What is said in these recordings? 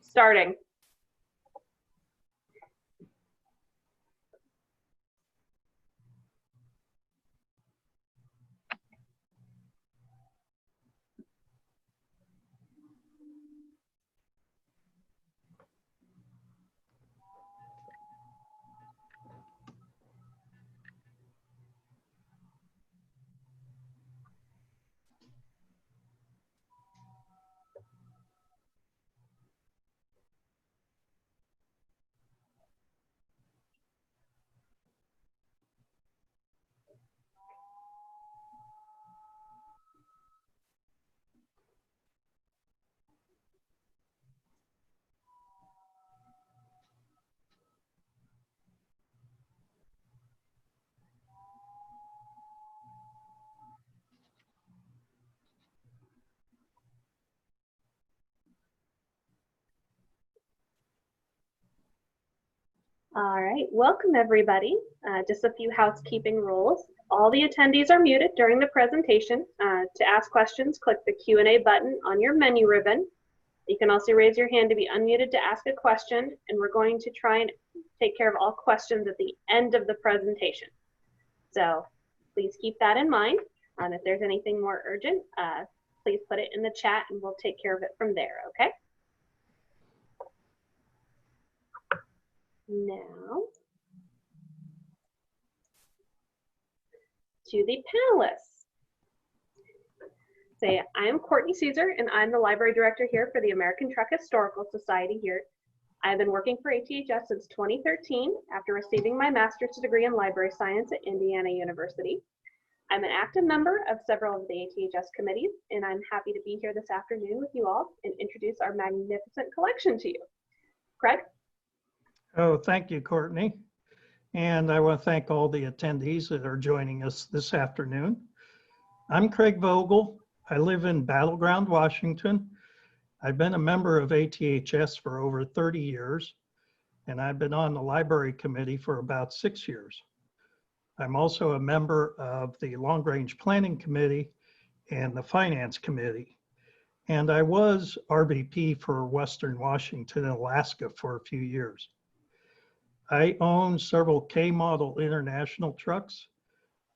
Starting. All right, welcome everybody. Just a few housekeeping rules. All the attendees are muted during the presentation. To ask questions, click the Q&A button on your menu ribbon. You can also raise your hand to be unmuted to ask a question, and we're going to try and take care of all questions at the end of the presentation. So please keep that in mind. If there's anything more urgent, please put it in the chat and we'll take care of it from there, okay? Now, to the panelists. Say, I'm Courtney Caesar, and I'm the library director here for the American Truck Historical Society here. I've been working for ATHS since 2013 after receiving my master's degree in library science at Indiana University. I'm an active member of several of the ATHS committees, and I'm happy to be here this afternoon with you all and introduce our magnificent collection to you. Craig? Oh, thank you, Courtney. And I want to thank all the attendees that are joining us this afternoon. I'm Craig Vogel. I live in Battleground, Washington. I've been a member of ATHS for over 30 years, and I've been on the library committee for about 6 years. I'm also a member of the Long Range Planning Committee and the Finance Committee. And I was RVP for Western Washington and Alaska for a few years. I own several K-model international trucks,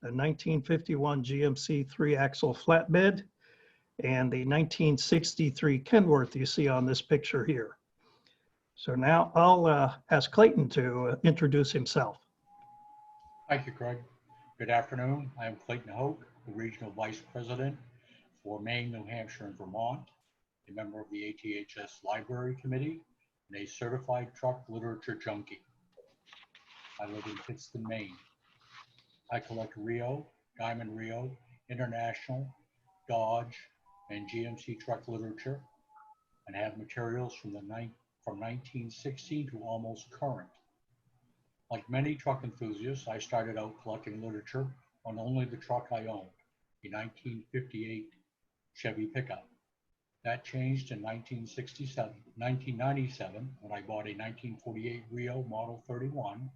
a 1951 GMC 3-axle flatbed, and the 1963 Kenworth you see on this picture here. So now I'll ask Clayton to introduce himself. Thank you, Craig. Good afternoon. I am Clayton Hoke, the Regional Vice President for Maine, New Hampshire, and Vermont, a member of the ATHS Library Committee, and a certified truck literature junkie. I live in Pittston, Maine. I collect Rio, Diamond Rio, International, Dodge, and GMC truck literature, and have materials from 1960 to almost current. Like many truck enthusiasts, I started out collecting literature on only the truck I owned, a 1958 Chevy pickup. That changed in 1997, when I bought a 1948 Rio Model 31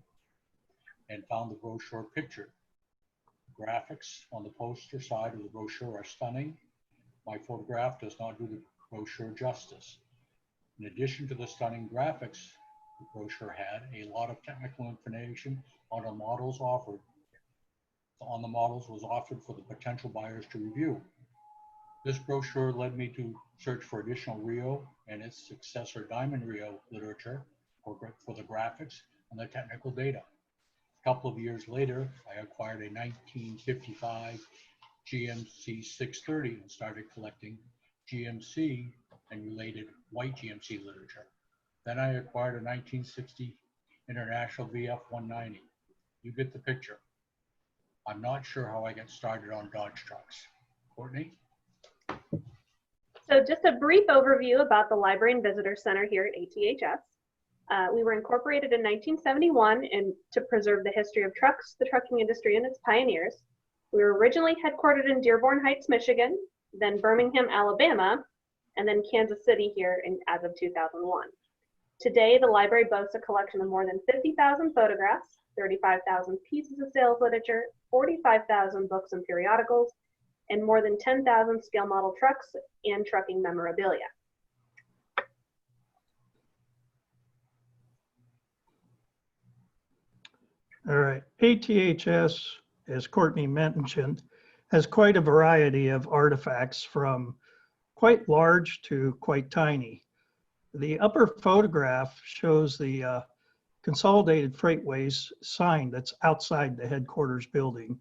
and found the brochure picture. The graphics on the poster side of the brochure are stunning. My photograph does not do the brochure justice. In addition to the stunning graphics, the brochure had a lot of technical information on the models offered. On the models was offered for the potential buyers to review. This brochure led me to search for additional Rio and its successor Diamond Rio literature for the graphics and the technical data. A couple of years later, I acquired a 1955 GMC 630 and started collecting GMC and related white GMC literature. Then I acquired a 1960 International VF 190. You get the picture. I'm not sure how I got started on Dodge trucks. Courtney? So just a brief overview about the Library and Visitor Center here at ATHS. We were incorporated in 1971 and to preserve the history of trucks, the trucking industry, and its pioneers. We were originally headquartered in Dearborn Heights, Michigan, then Birmingham, Alabama, and then Kansas City here as of 2001. Today, the library boasts a collection of more than 50,000 photographs, 35,000 pieces of sales literature, 45,000 books and periodicals, and more than 10,000 scale model trucks and trucking memorabilia. All right. ATHS, as Courtney mentioned, has quite a variety of artifacts from quite large to quite tiny. The upper photograph shows the Consolidated Freightways sign that's outside the headquarters building.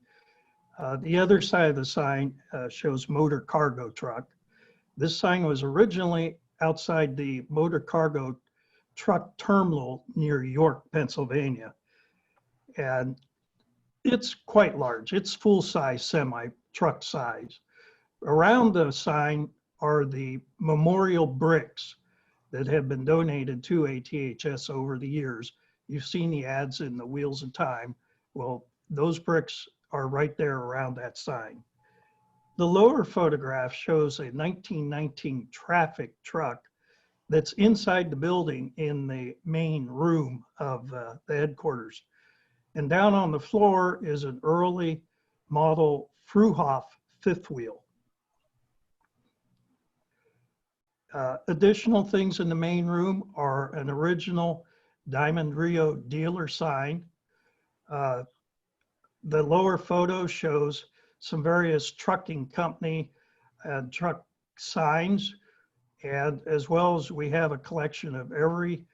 The other side of the sign shows motor cargo truck. This sign was originally outside the motor cargo truck terminal near York, Pennsylvania. And it's quite large. It's full-size semi truck size. Around the sign are the memorial bricks that have been donated to ATHS over the years. You've seen the ads in the Wheels of Time. Well, those bricks are right there around that sign. The lower photograph shows a 1919 traffic truck that's inside the building in the main room of the headquarters. And down on the floor is an early model Fruhoff fifth wheel. Additional things in the main room are an original Diamond Rio dealer sign. The lower photo shows some various trucking company and truck signs, and as well as we have a collection of every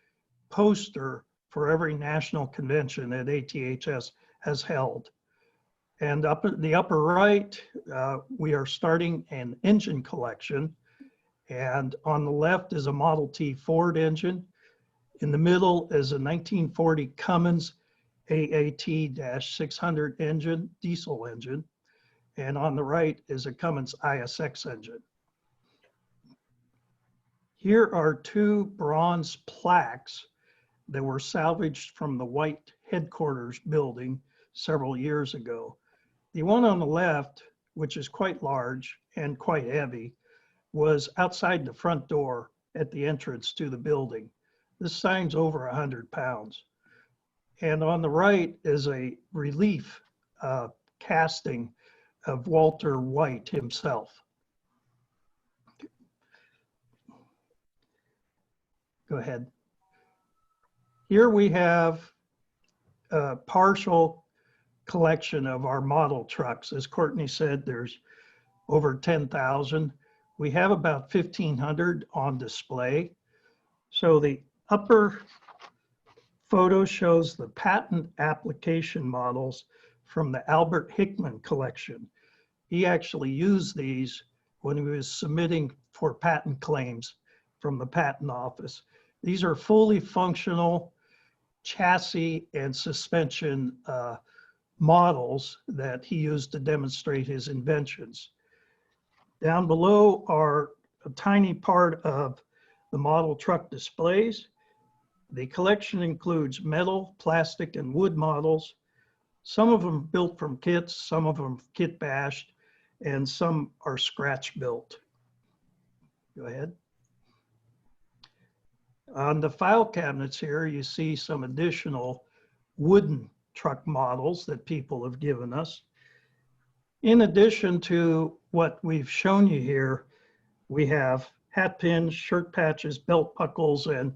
poster for every national convention that ATHS has held. And up at the upper right, we are starting an engine collection. And on the left is a Model T Ford engine. In the middle is a 1940 Cummins AAT-600 engine, diesel engine. And on the right is a Cummins ISX engine. Here are two bronze plaques that were salvaged from the White headquarters building several years ago. The one on the left, which is quite large and quite heavy, was outside the front door at the entrance to the building. This sign's over 100 pounds. And on the right is a relief casting of Walter White himself. Go ahead. Here we have a partial collection of our model trucks. As Courtney said, there's over 10,000. We have about 1,500 on display. So the upper photo shows the patent application models from the Albert Hickman collection. He actually used these when he was submitting for patent claims from the patent office. These are fully functional chassis and suspension models that he used to demonstrate his inventions. Down below are a tiny part of the model truck displays. The collection includes metal, plastic, and wood models. Some of them built from kits, some of them kit bashed, and some are scratch built. Go ahead. On the file cabinets here, you see some additional wooden truck models that people have given us. In addition to what we've shown you here, we have hat pins, shirt patches, belt buckles, and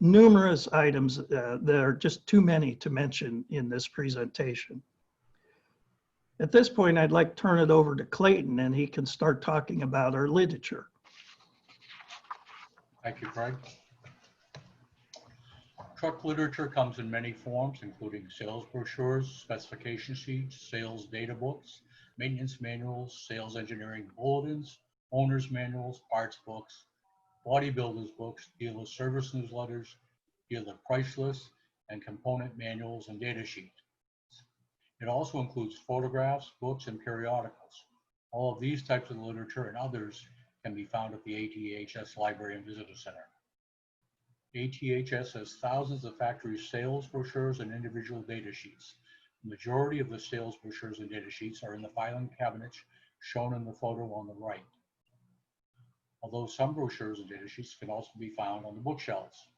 numerous items that are just too many to mention in this presentation. At this point, I'd like to turn it over to Clayton, and he can start talking about our literature. Thank you, Craig. Truck literature comes in many forms, including sales brochures, specification sheets, sales data books, maintenance manuals, sales engineering bulletins, owner's manuals, parts books, bodybuilders books, dealer service newsletters, dealer price lists, and component manuals and data sheets. It also includes photographs, books, and periodicals. All of these types of literature and others can be found at the ATHS Library and Visitor Center. ATHS has thousands of factory sales brochures and individual data sheets. The majority of the sales brochures and data sheets are in the filing cabinets shown in the photo on the right, although some brochures and data sheets can also be found on the bookshelves.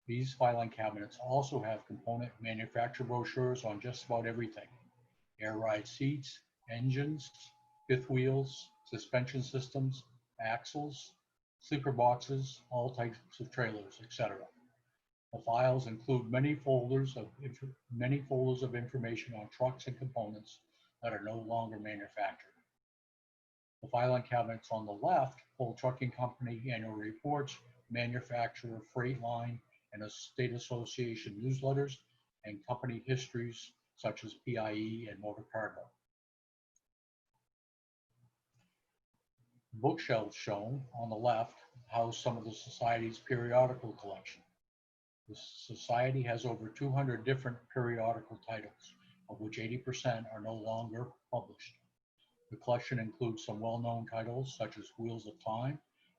These filing cabinets also have component manufacturer brochures on just about everything: air ride seats, engines, fifth wheels, suspension systems, axles, sleeper boxes, all types of trailers, etc. The files include many folders of information on trucks and components that are no longer manufactured. The filing cabinets on the left hold trucking company annual reports, manufacturer, freight line, and a state association newsletters, and company histories such as PIE and motor cargo. Bookshelves shown on the left house some of the Society's periodical collection. The Society has over 200 different periodical titles, of which 80% are no longer published. The collection includes some well-known titles such as Wheels of Time,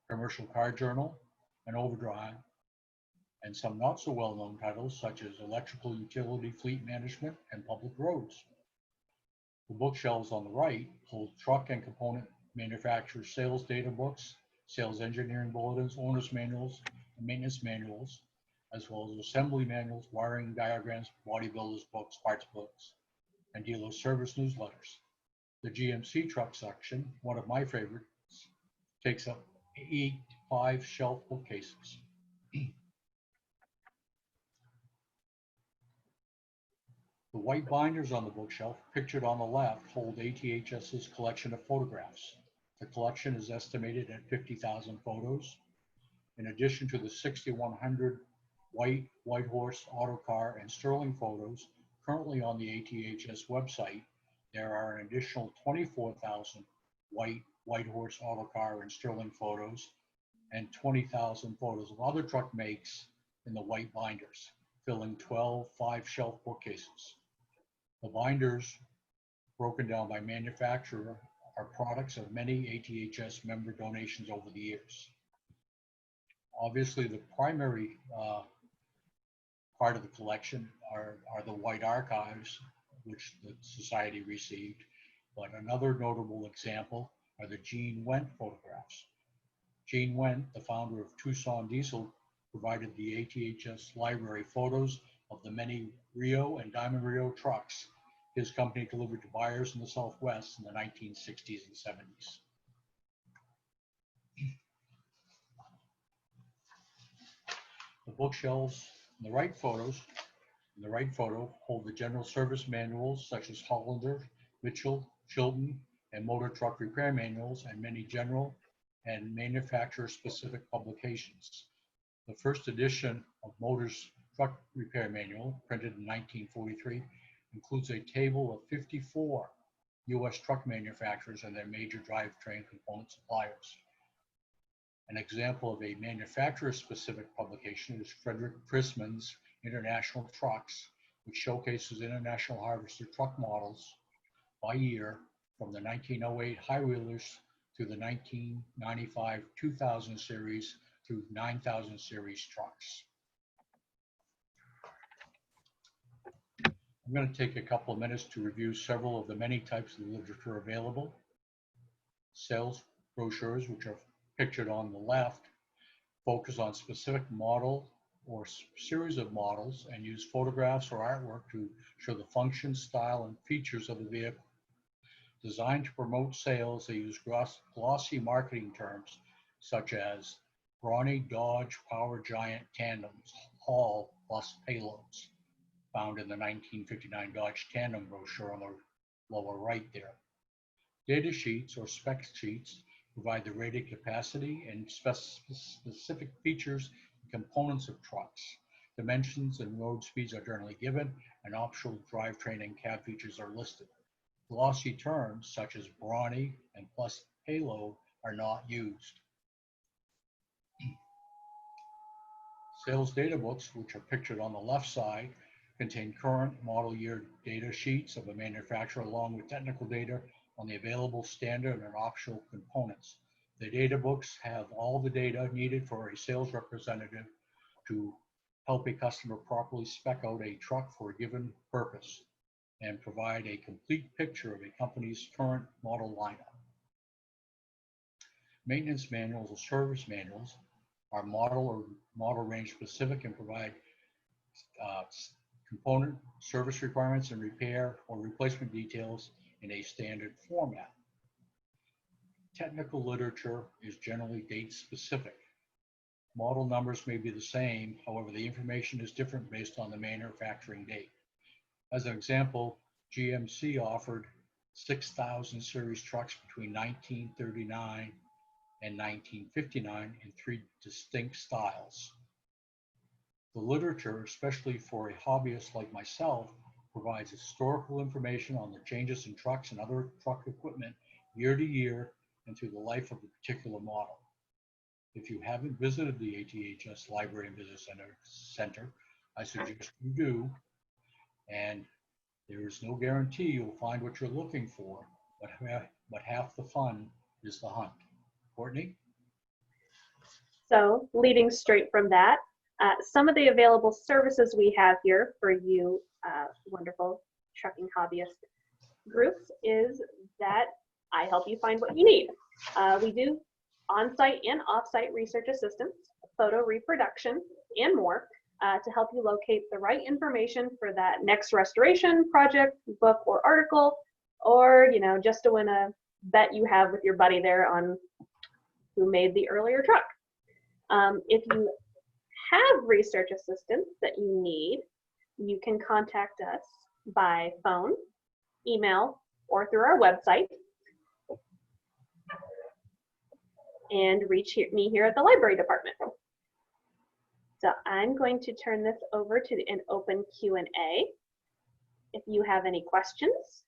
Commercial Car Journal, and Overdrive, and some not so well-known titles such as Electrical Utility Fleet Management and Public Roads. The bookshelves on the right hold truck and component manufacturer sales data books, sales engineering bulletins, owner's manuals, and maintenance manuals, as well as assembly manuals, wiring diagrams, bodybuilders books, parts books, and dealer service newsletters. The GMC truck section, one of my favorites, takes up 5 shelf bookcases. The white binders on the bookshelf, pictured on the left, hold ATHS's collection of photographs. The collection is estimated at 50,000 photos. In addition to the 6,100 White Horse, Autocar, and Sterling photos currently on the ATHS website, there are an additional 24,000 White Horse, Autocar, and Sterling photos, and 20,000 photos of other truck makes in the white binders, filling 12 5-shelf bookcases. The binders, broken down by manufacturer, are products of many ATHS member donations over the years. Obviously, the primary part of the collection are the white archives, which the Society received, but another notable example are the Gene Wendt photographs. Gene Wendt, the founder of Tucson Diesel, provided the ATHS library photos of the many Rio and Diamond Rio trucks his company delivered to buyers in the Southwest in the 1960s and 70s. The bookshelves in the right photo hold the general service manuals such as Hollander, Mitchell, Chilton, and motor truck repair manuals, and many general and manufacturer-specific publications. The first edition of Motors Truck Repair Manual, printed in 1943, includes a table of 54 U.S. truck manufacturers and their major drivetrain component suppliers. An example of a manufacturer-specific publication is Frederick Prisman's International Trucks, which showcases International Harvester truck models by year from the 1908 high wheelers to the 1995 2000 series through 9000 series trucks. I'm going to take a couple of minutes to review several of the many types of literature available. Sales brochures, which are pictured on the left, focus on specific model or series of models and use photographs or artwork to show the function, style, and features of the vehicle. Designed to promote sales, they use glossy marketing terms such as Brawny Dodge Power Giant Tandems, haul plus payloads, found in the 1959 Dodge Tandem brochure on the lower right there. Data sheets or spec sheets provide the rated capacity and specific features and components of trucks. Dimensions and road speeds are generally given, and optional drivetrain and cab features are listed. Glossy terms such as brawny and plus payload are not used. Sales data books, which are pictured on the left side, contain current model year data sheets of a manufacturer along with technical data on the available standard and optional components. The data books have all the data needed for a sales representative to help a customer properly spec out a truck for a given purpose and provide a complete picture of a company's current model lineup. Maintenance manuals or service manuals are model or model range specific and provide component service requirements and repair or replacement details in a standard format. Technical literature is generally date specific. Model numbers may be the same, however, the information is different based on the manufacturing date. As an example, GMC offered 6,000 series trucks between 1939 and 1959 in 3 distinct styles. The literature, especially for a hobbyist like myself, provides historical information on the changes in trucks and other truck equipment year to year and through the life of a particular model. If you haven't visited the ATHS Library and Visitor Center, I suggest you do. And there is no guarantee you'll find what you're looking for, but half the fun is the hunt. Courtney? So leading straight from that, some of the available services we have here for you wonderful trucking hobbyist groups is that I help you find what you need. We do on-site and off-site research assistance, photo reproduction, and more to help you locate the right information for that next restoration project, book, or article, or just to win a bet you have with your buddy there on who made the earlier truck. If you have research assistance that you need, you can contact us by phone, email, or through our website, and reach me here at the library department. So I'm going to turn this over to an open Q&A. If you have any questions,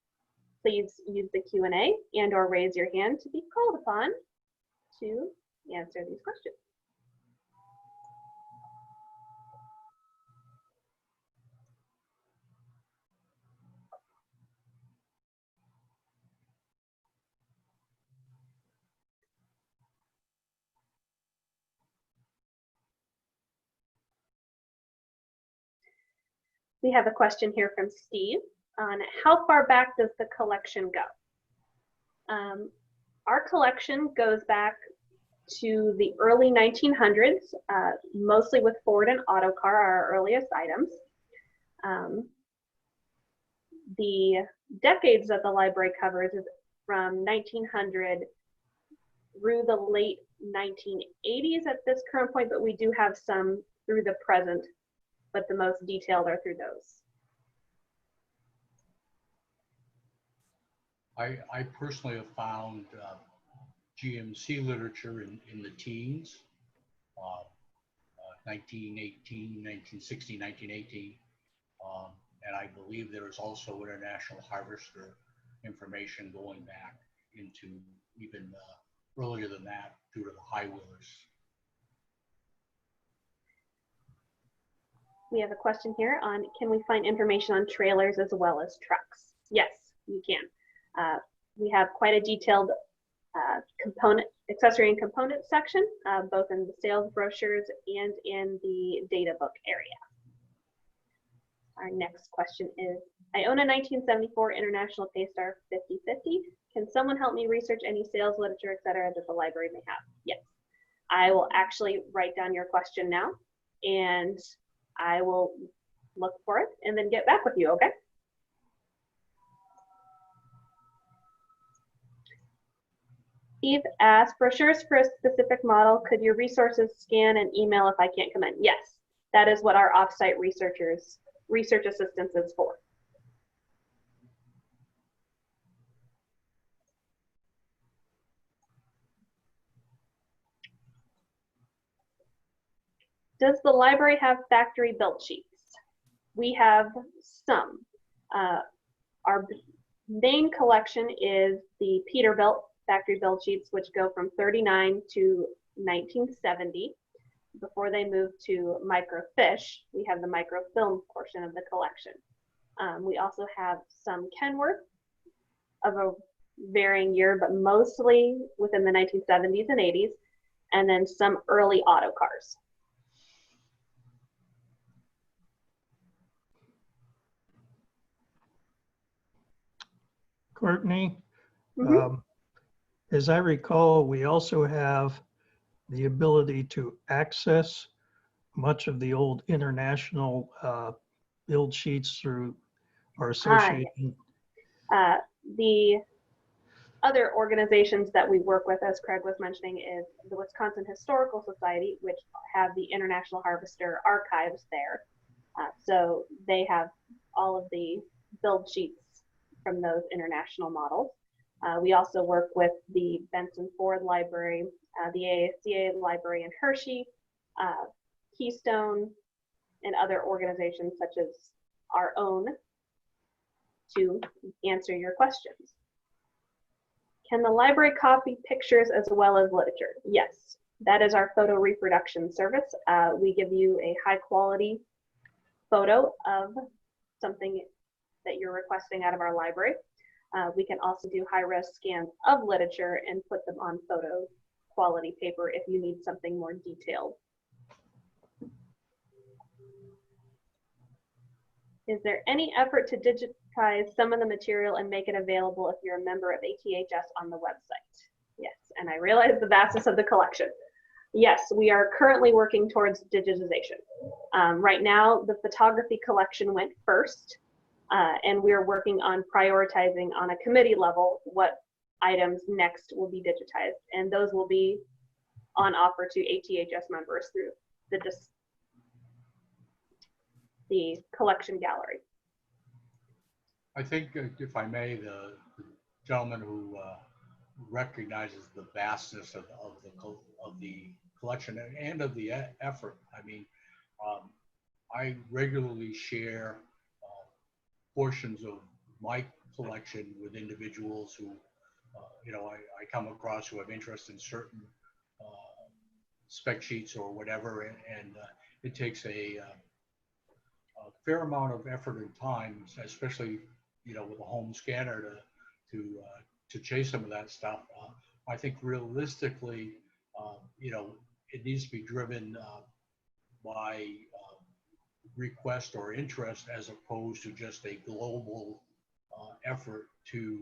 please use the Q&A and or raise your hand to be called upon to answer these questions. We have a question here from Steve on how far back does the collection go? Our collection goes back to the early 1900s, mostly with Ford and Autocar, our earliest items. The decades that the library covers is from 1900 through the late 1980s at this current point, but we do have some through the present, but the most detailed are through those. I personally have found GMC literature in the teens, 1918, 1916, 1918. And I believe there is also international harvester information going back into even earlier than that due to the high wheelers. We have a question here on, can we find information on trailers as well as trucks? Yes, you can. We have quite a detailed accessory and component section, both in the sales brochures and in the data book area. Our next question is, I own a 1974 International Paystar 5050. Can someone help me research any sales literature, etc., that the library may have? Yes. I will actually write down your question now, and I will look for it and then get back with you, okay? Steve asked, brochures for a specific model, could your resources scan and email if I can't come in? Yes, that is what our offsite research assistance is for. Does the library have factory build sheets? We have some. Our main collection is the Peterbilt factory build sheets, which go from 39 to 1970. Before they moved to microfiche, we have the microfilm portion of the collection. We also have some Kenworth of a varying year, but mostly within the 1970s and 80s, and then some early auto cars. Courtney, as I recall, we also have the ability to access much of the old international build sheets through our association. Other organizations that we work with, as Craig was mentioning, is the Wisconsin Historical Society, which have the International Harvester archives there. So they have all of the build sheets from those international models. We also work with the Benson Ford Library, the ASCA Library in Hershey, Keystone, and other organizations such as our own to answer your questions. Can the library copy pictures as well as literature? Yes, that is our photo reproduction service. We give you a high quality photo of something that you're requesting out of our library. We can also do high-res scans of literature and put them on photo quality paper if you need something more detailed. Is there any effort to digitize some of the material and make it available if you're a member of ATHS on the website? Yes, and I realize the vastness of the collection. Yes, we are currently working towards digitization. Right now, the photography collection went first, and we're working on prioritizing on a committee level what items next will be digitized, and those will be on offer to ATHS members through the collection gallery. I think, if I may, the gentleman who recognizes the vastness of the collection and of the effort. I mean, I regularly share portions of my collection with individuals who, I come across who have interest in certain spec sheets or whatever, and it takes a fair amount of effort and time, especially with a home scanner to chase some of that stuff. I think realistically, it needs to be driven by request or interest as opposed to just a global effort to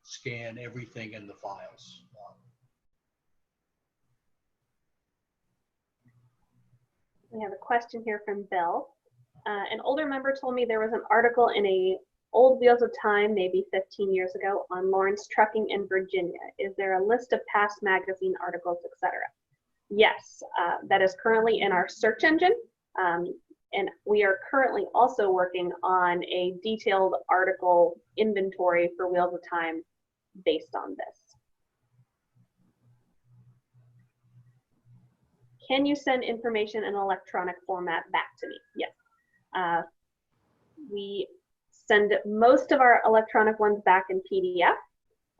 scan everything in the files. We have a question here from Bill. An older member told me there was an article in a old Wheels of Time, maybe 15 years ago, on Lawrence Trucking in Virginia. Is there a list of past magazine articles, etc.? Yes, that is currently in our search engine. And we are currently also working on a detailed article inventory for Wheels of Time based on this. Can you send information in electronic format back to me? Yes. We send most of our electronic ones back in PDF.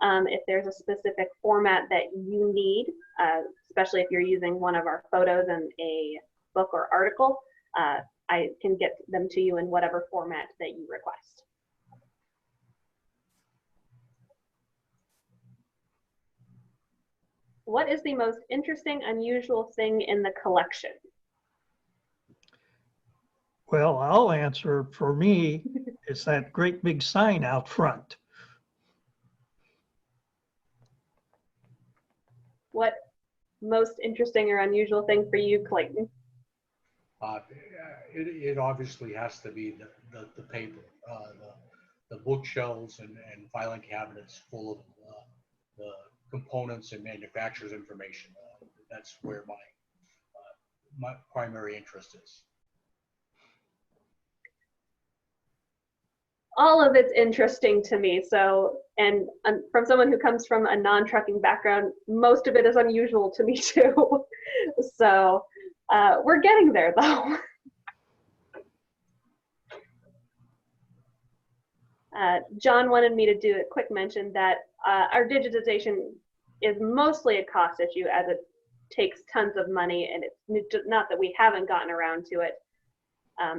If there's a specific format that you need, especially if you're using one of our photos in a book or article, I can get them to you in whatever format that you request. What is the most interesting, unusual thing in the collection? Well, I'll answer. For me, it's that great big sign out front. What Most interesting or unusual thing for you, Clayton? It obviously has to be the paper, the bookshelves and filing cabinets full of the components and manufacturer's information. That's where my primary interest is. All of it's interesting to me. So, and from someone who comes from a non-trucking background, most of it is unusual to me too. So we're getting there though. John wanted me to do a quick mention that our digitization is mostly a cost issue as it takes tons of money, and it's not that we haven't gotten around to it.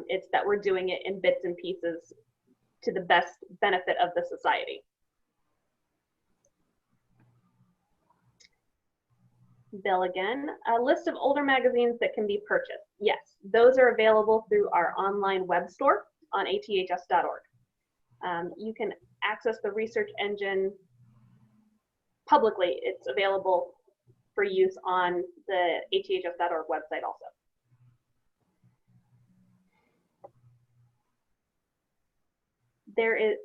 It's that we're doing it in bits and pieces to the best benefit of the society. Bill again, a list of older magazines that can be purchased. Yes, those are available through our online web store on aths.org. You can access the research engine publicly. It's available for use on the aths.org website also. There is,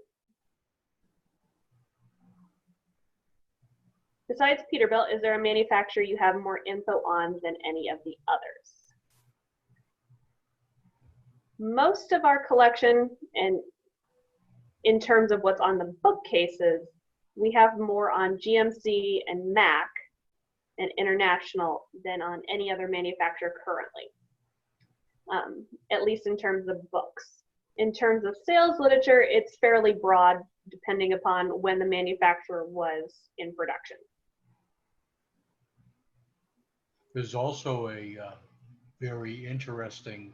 Besides Peterbilt, is there a manufacturer you have more info on than any of the others? Most of our collection, and in terms of what's on the bookcases, we have more on GMC and Mack and International than on any other manufacturer currently, at least in terms of books. In terms of sales literature, it's fairly broad depending upon when the manufacturer was in production. There's also a very interesting,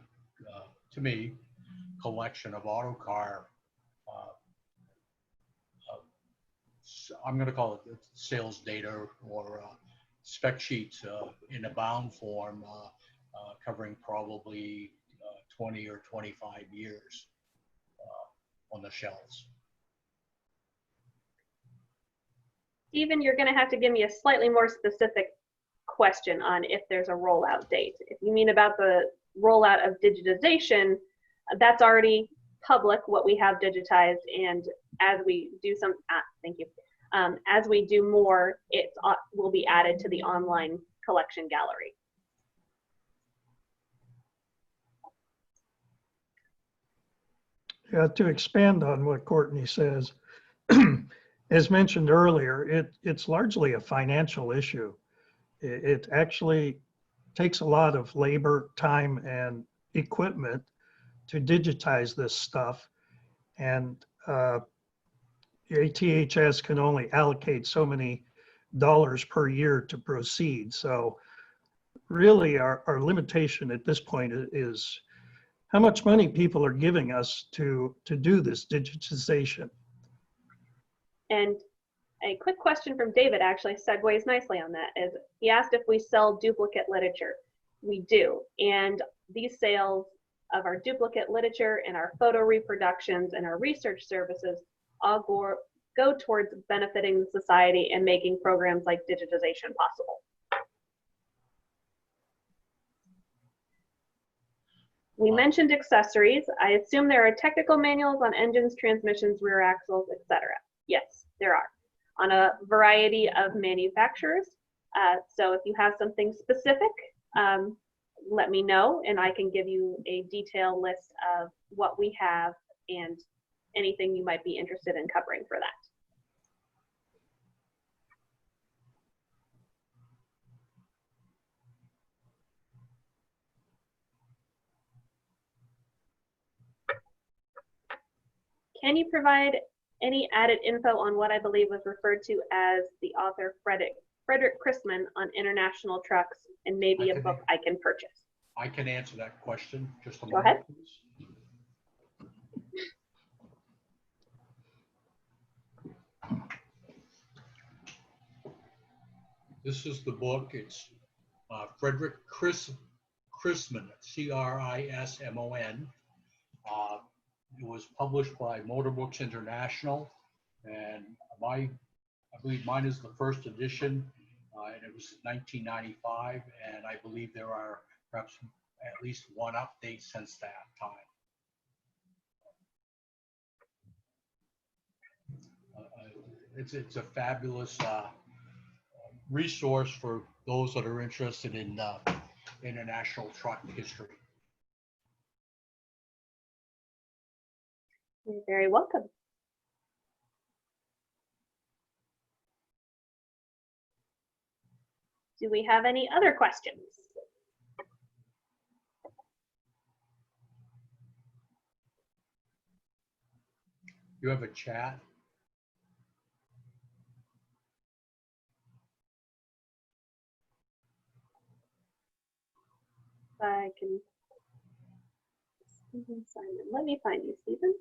to me, collection of auto car, I'm going to call it sales data or spec sheets in a bound form, covering probably 20 or 25 years on the shelves. Stephen, you're going to have to give me a slightly more specific question on if there's a rollout date. If you mean about the rollout of digitization, that's already public, what we have digitized, and as we do some, thank you, as we do more, it will be added to the online collection gallery. Yeah, to expand on what Courtney says, as mentioned earlier, it's largely a financial issue. It actually takes a lot of labor, time, and equipment to digitize this stuff. And ATHS can only allocate so many dollars per year to proceed. So really our limitation at this point is how much money people are giving us to do this digitization. And a quick question from David actually segues nicely on that. Is he asked if we sell duplicate literature. We do. And these sales of our duplicate literature and our photo reproductions and our research services all go towards benefiting the society and making programs like digitization possible. We mentioned accessories. I assume there are technical manuals on engines, transmissions, rear axles, etc. Yes, there are, on a variety of manufacturers. So if you have something specific, let me know and I can give you a detailed list of what we have and anything you might be interested in covering for that. Can you provide any added info on what I believe was referred to as the author Frederick Chrisman on international trucks and maybe a book I can purchase? I can answer that question. Just a Go moment, ahead. please. This is the book. It's Frederick Chrisman, C-R-I-S-M-O-N. It was published by Motor Books International, and I believe mine is the first edition, and it was 1995, and I believe there are perhaps at least one update since that time. It's a fabulous resource for those that are interested in international truck history. You're very welcome. Do we have any other questions? You have a chat? I can. Stephen Simon. Let me find you, Stephen.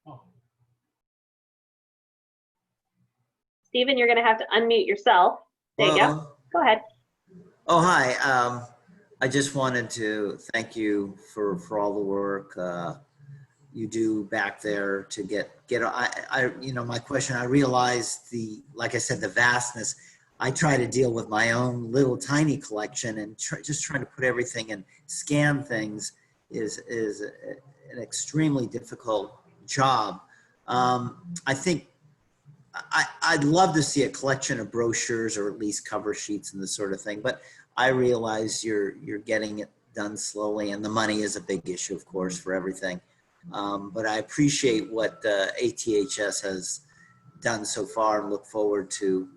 Oh. Stephen, you're going to have to unmute yourself. There you go. Go ahead. Oh, hi. I just wanted to thank you for all the work you do back there to get you know, my question, I realize like I said, the vastness. I try to deal with my own little tiny collection, and just trying to put everything and scan things is an extremely difficult job. I think I'd love to see a collection of brochures or at least cover sheets and this sort of thing, but I realize you're getting it done slowly, and the money is a big issue, of course, for everything. But I appreciate what ATHS has done so far and look forward to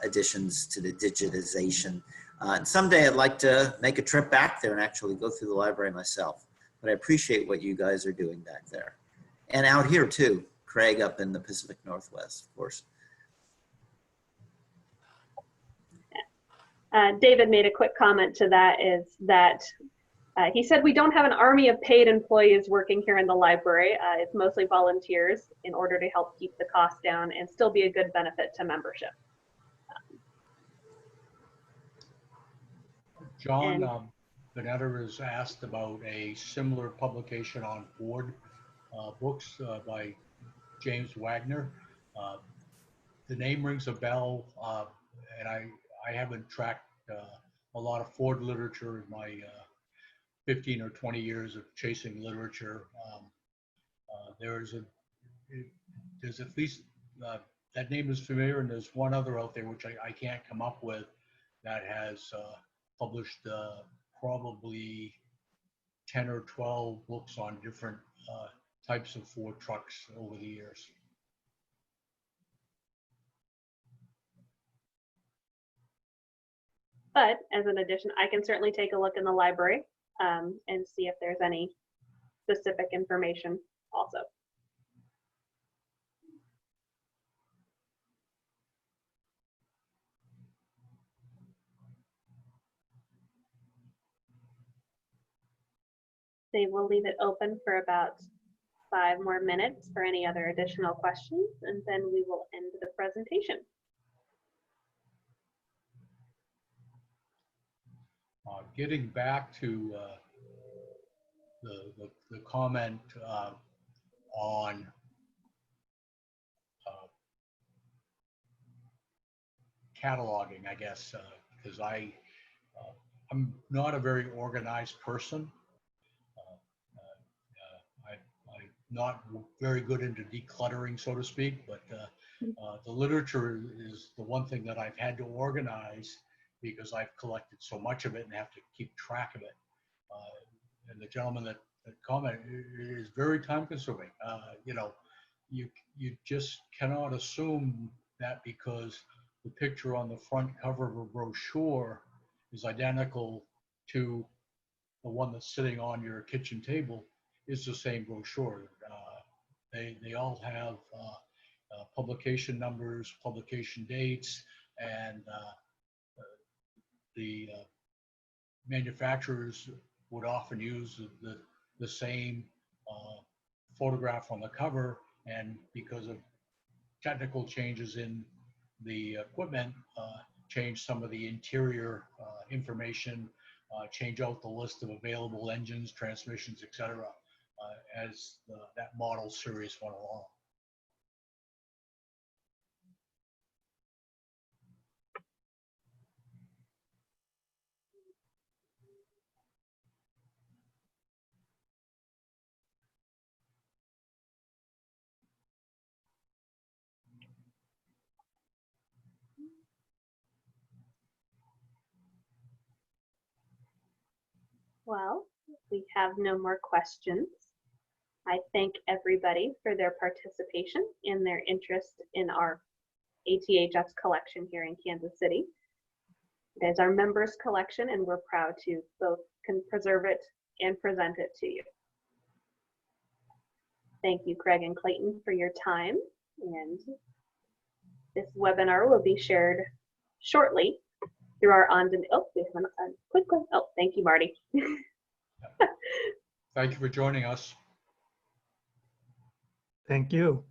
additions to the digitization. And someday I'd like to make a trip back there and actually go through the library myself. But I appreciate what you guys are doing back there. And out here too, Craig up in the Pacific Northwest, of course. David made a quick comment to that, is that he said we don't have an army of paid employees working here in the library. It's mostly volunteers in order to help keep the cost down and still be a good benefit to membership. John Benetter has asked about a similar publication on Ford books by James Wagner. The name rings a bell, and I haven't tracked a lot of Ford literature in my 15 or 20 years of chasing literature. There's at least, that name is familiar, and there's one other out there which I can't come up with that has published probably 10 or 12 books on different types of Ford trucks over the years. But as an addition, I can certainly take a look in the library and see if there's any specific information also. They will leave it open for about 5 more minutes for any other additional questions, and then we will end the presentation. Getting back to the comment on cataloging, I guess, because I'm not a very organized person. I'm not very good into decluttering, so to speak, but the literature is the one thing that I've had to organize because I've collected so much of it and have to keep track of it. And the gentleman that commented, it is very time consuming. You know, you just cannot assume that because the picture on the front cover of a brochure is identical to the one that's sitting on your kitchen table is the same brochure. They all have publication numbers, publication dates, and the manufacturers would often use the same photograph on the cover, and because of technical changes in the equipment, change some of the interior information, change out the list of available engines, transmissions, etc., as that model series went along. Well, we have no more questions. I thank everybody for their participation and their interest in our ATHS collection here in Kansas City. It is our members' collection, and we're proud to both preserve it and present it to you. Thank you, Craig and Clayton, for your time. And this webinar will be shared shortly through our on-demand. Oh, we have a quick one. Oh, thank you, Marty. Thank you for joining us. Thank you.